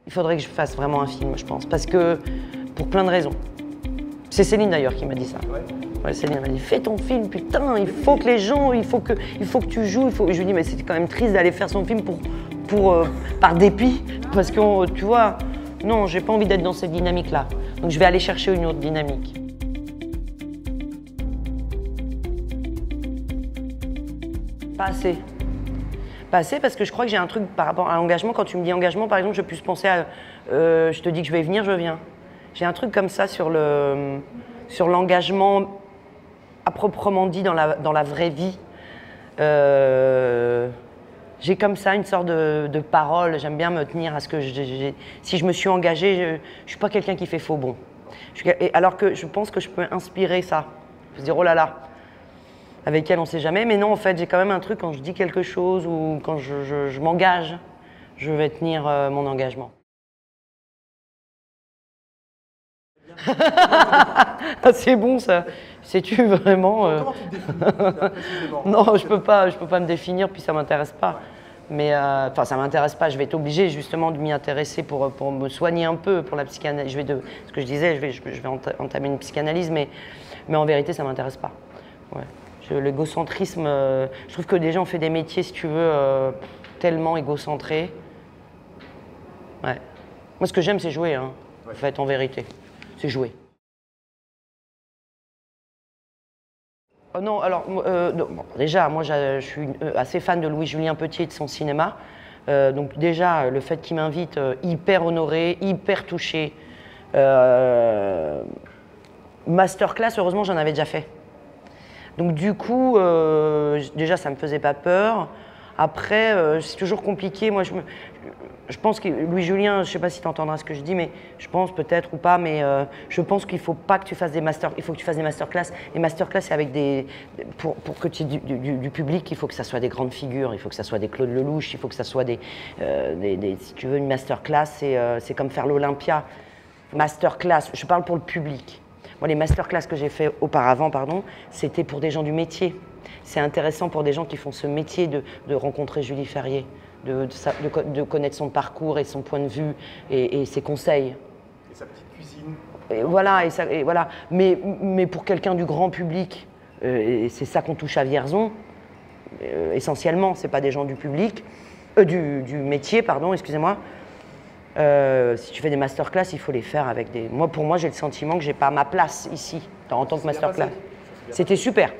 Il faudrait que je fasse vraiment un film, je pense, parce que pour plein de raisons. C'est Céline d'ailleurs qui m'a dit ça. Ouais, Céline m'a dit fais ton film, putain, il faut que les gens, il faut que tu joues. Et je lui dis mais c'est quand même triste d'aller faire son film par dépit, parce que tu vois, non, j'ai pas envie d'être dans cette dynamique-là. Donc je vais aller chercher une autre dynamique. Pas assez. Pas assez parce que je crois que j'ai un truc par rapport à l'engagement. Quand tu me dis engagement, par exemple, je puisse penser à je te dis que je vais venir, je viens. J'ai un truc comme ça sur l'engagement à proprement dit dans la vraie vie. J'ai comme ça une sorte de parole. J'aime bien me tenir à ce que si je me suis engagée, je ne suis pas quelqu'un qui fait faux bond. Alors que je pense que je peux inspirer ça. Je me dire oh là là. Avec elle, on ne sait jamais. Mais non, en fait, j'ai quand même un truc quand je dis quelque chose ou quand je m'engage, je vais tenir mon engagement. C'est bon, ça. Sais-tu vraiment Comment tu te définis précisément? Non, je peux pas me définir, puis ça m'intéresse pas. Mais enfin, ça m'intéresse pas. Je vais être obligée justement de m'y intéresser pour me soigner un peu pour la psychanalyse. Ce que je disais, je vais entamer une psychanalyse, mais en vérité, ça m'intéresse pas. Ouais. L'égocentrisme, je trouve que des gens ont fait des métiers, si tu veux, tellement égocentrés. Ouais. Moi, ce que j'aime, c'est jouer, hein, en fait, en vérité. C'est jouer. Oh non, alors, non, bon, déjà, moi, je suis assez fan de Louis-Julien Petier et de son cinéma. Donc déjà, le fait qu'il m'invite, hyper honoré, hyper touché. Masterclass, heureusement, j'en avais déjà fait. Donc du coup, déjà, ça ne me faisait pas peur. Après, c'est toujours compliqué. Moi, je pense que Louis-Julien, je ne sais pas si tu entendras ce que je dis, mais je pense peut-être ou pas, mais je pense qu'il ne faut pas que tu fasses des il faut que tu fasses des masterclass. Les masterclass, c'est avec pour que tu aies du public, il faut que ça soit des grandes figures, il faut que ça soit des Claude Lelouch, il faut que ça soit si tu veux, une masterclass, c'est comme faire l'Olympia. Masterclass, je parle pour le public. Moi, les masterclass que j'ai fait auparavant, c'était pour des gens du métier. C'est intéressant pour des gens qui font ce métier de rencontrer Julie Ferrier, de connaître son parcours et son point de vue et ses conseils. Et sa petite cuisine. Et voilà, voilà. Mais pour quelqu'un du grand public, et c'est ça qu'on touche à Vierzon, essentiellement, c'est pas des gens du public, du métier, pardon, excusez-moi. Si tu fais des masterclass, il faut les faire avec des... Pour moi, j'ai le sentiment que j'ai pas ma place ici, en tant que masterclass. C'était super.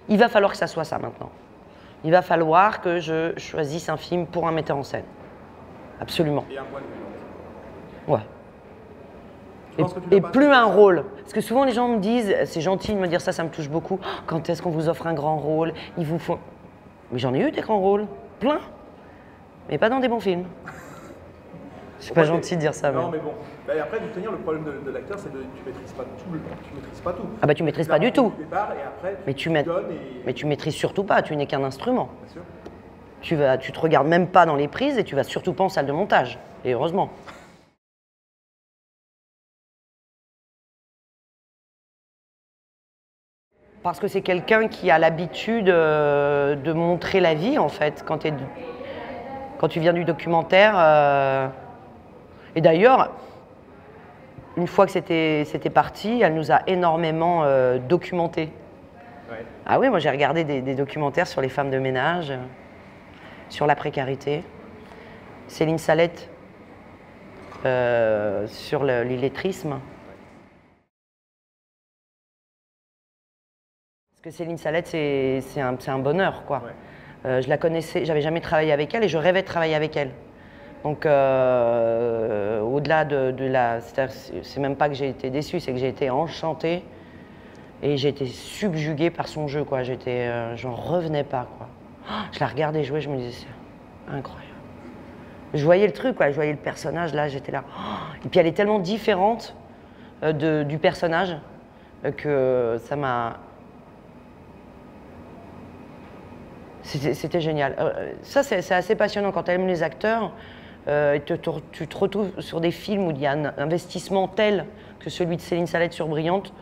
Il va falloir que ça soit ça maintenant. Il va falloir que je choisisse un film pour un metteur en scène. Absolument. Et un point de vue. Ouais. Et plus un rôle. Parce que souvent les gens me disent, c'est gentil de me dire ça, ça me touche beaucoup. Quand est-ce qu'on vous offre un grand rôle? Il vous faut... Mais j'en ai eu des grands rôles, plein, mais pas dans des bons films. C'est pas gentil de dire ça. Non, mais bon. Bah, après, de tenir, le problème de l'acteur, c'est que tu maîtrises pas tout. Tu maîtrises pas tout. Ah bah tu maîtrises pas du tout. Départ, et après, mais tu maîtrises surtout pas, tu n'es qu'un instrument. Bien sûr. Tu te regardes même pas dans les prises et tu vas surtout pas en salle de montage. Et heureusement. Parce que c'est quelqu'un qui a l'habitude de montrer la vie, en fait, quand tu viens du documentaire. Et d'ailleurs, une fois que c'était parti, elle nous a énormément documenté. Ouais. Ah oui, moi j'ai regardé des documentaires sur les femmes de ménage, sur la précarité. Céline Salette, sur l'illettrisme. Parce que Céline Salette, c'est un bonheur, quoi. Ouais. Je la connaissais, j'avais jamais travaillé avec elle et je rêvais de travailler avec elle. Donc, au-delà c'est même pas que j'ai été déçue, c'est que j'ai été enchantée et j'ai été subjuguée par son jeu, quoi. J'en revenais pas, quoi. Je la regardais jouer, je me disais, c'est incroyable. Je voyais le truc, quoi. Je voyais le personnage, là, j'étais là. Et puis elle est tellement différente du personnage que ça m'a... C'était génial. Ça, c'est assez passionnant. Quand tu aimes les acteurs, tu te retrouves sur des films où il y a un investissement tel que celui de Céline Salette sur Brillante,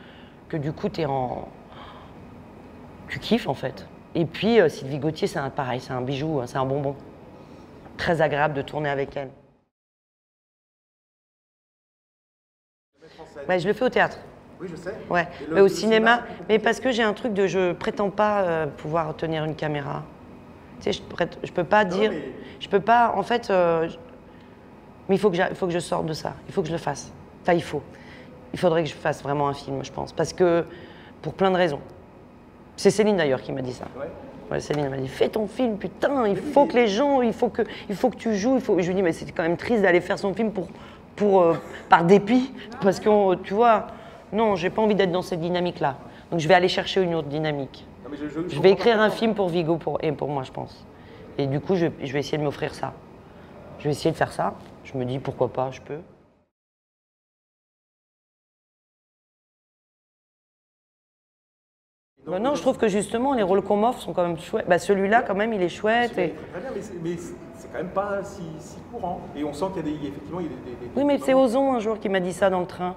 que du coup, tu kiffes, en fait. Et puis Sylvie Gauthier, c'est pareil, c'est un bijou, c'est un bonbon. Très agréable de tourner avec elle. Bah, je le fais au théâtre. Oui, je sais. Ouais. Mais au cinéma, mais parce que j'ai un truc de je prétends pas pouvoir tenir une caméra. Tu sais, je peux pas dire, je peux pas, en fait, mais il faut que je sorte de ça. Il faut que je le fasse. Enfin, il faudrait que je fasse vraiment un film, je pense, parce que pour plein de raisons. C'est Céline d'ailleurs qui m'a dit ça. Ouais, Céline m'a dit fais ton film, putain, il faut que les gens, il faut que tu joues. Je lui dis mais c'est quand même triste d'aller faire son film par dépit, parce que tu vois, non, j'ai pas envie d'être dans cette dynamique-là. Donc je vais aller chercher une autre dynamique. Non, mais je vais écrire un film pour Vigo et pour moi, je pense. Et du coup, je vais essayer de m'offrir ça. Je vais essayer de faire ça. Je me dis pourquoi pas, je peux. Bah non, je trouve que justement, les rôles qu'on m'offre sont quand même chouettes. Bah, celui-là, quand même, il est chouette. Très bien, mais c'est quand même pas si courant. Et on sent qu'il y a effectivement, il y a des oui, mais c'est Ozon un jour qui m'a dit ça dans le train.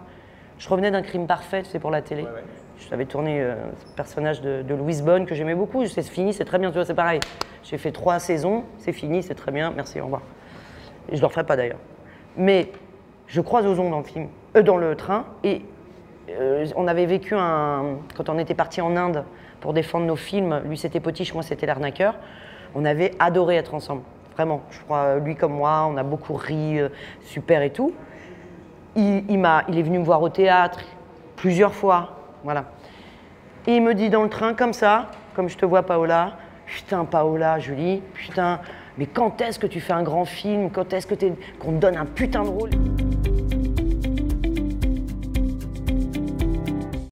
Je revenais d'un Crime parfait, c'est pour la télé. Ouais. J'avais tourné ce personnage de Louise Bonne que j'aimais beaucoup. C'est fini, c'est très bien, tu vois, c'est pareil. J'ai fait 3 saisons, c'est fini, c'est très bien, merci, au revoir. Et je ne le referai pas d'ailleurs. Mais je croise Ozon dans le film, dans le train, et on avait vécu quand on était parti en Inde pour défendre nos films, lui c'était Potiche, moi c'était L'Arnaqueur, on avait adoré être ensemble, vraiment. Je crois, lui comme moi, on a beaucoup ri, super et tout. Il est venu me voir au théâtre plusieurs fois, voilà. Et il me dit dans le train comme ça, comme je te vois Paola, putain Paola, Julie, putain, mais quand est-ce que tu fais un grand film, quand est-ce qu'on te donne un putain de rôle?